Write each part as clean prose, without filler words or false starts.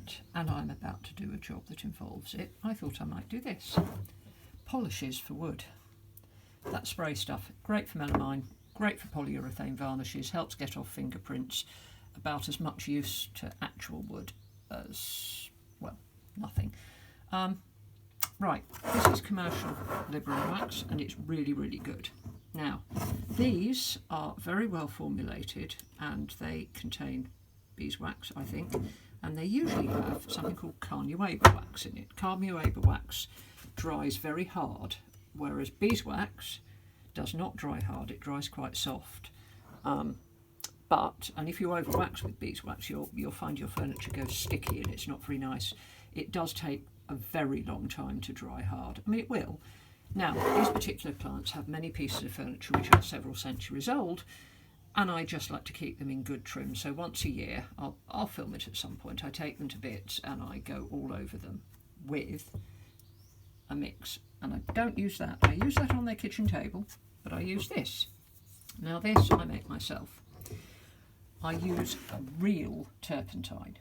plant and I'm about to do a job that involves it, I thought I might do this. Polishes for wood. That spray stuff, great for melamine, great for polyurethane varnishes, helps get off fingerprints, about as much use to actual wood as, well, nothing. Right, this is commercial Liberum wax and it's really, really good. Now, these are very well formulated and they contain beeswax, I think, and they usually have something called Carnauba wax in it. Carnauba wax dries very hard, whereas beeswax does not dry hard, it dries quite soft. And if you overwax with beeswax, you'll find your furniture goes sticky and it's not very nice. It does take a very long time to dry hard. I mean, it will. Now, these particular plants have many pieces of furniture which are several centuries old, and I just like to keep them in good trim. So once a year, I'll film it at some point. I take them to bits and I go all over them with a mix. And I don't use that. I use that on their kitchen table, but I use this. Now this I make myself. I use a real turpentine,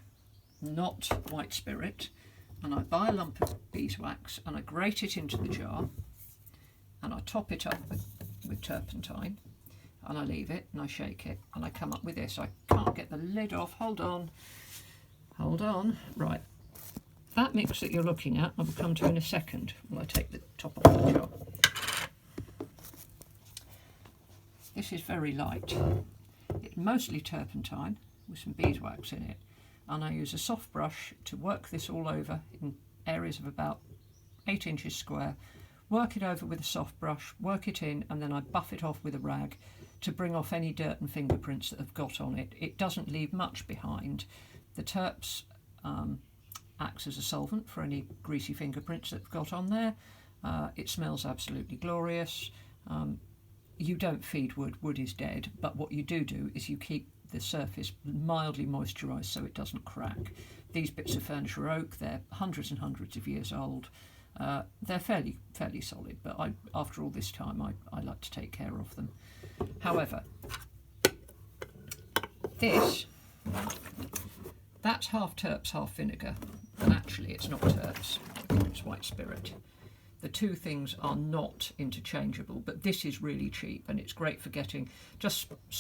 not white spirit, and I buy a lump of beeswax and I grate it into the jar and I top it up with turpentine and I leave it and I shake it and I come up with this. I can't get the lid off. Hold on. Right, that mix that you're looking at I will come to in a second when I take the top off the jar. This is very light. It's mostly turpentine with some beeswax in it, and I use a soft brush to work this all over in areas of about 8 inches square, work it over with a soft brush, work it in, and then I buff it off with a rag to bring off any dirt and fingerprints that have got on it. It doesn't leave much behind. The terps acts as a solvent for any greasy fingerprints that have got on there. It smells absolutely glorious. You don't feed wood, wood is dead, but what you do is you keep the surface mildly moisturised so it doesn't crack. These bits of furniture are oak, they're hundreds and hundreds of years old. They're fairly solid, but after all this time I like to take care of them. However, that's half terps, half vinegar, and actually it's not terps, it's white spirit. The two things are not interchangeable, but this is really cheap and it's great for getting just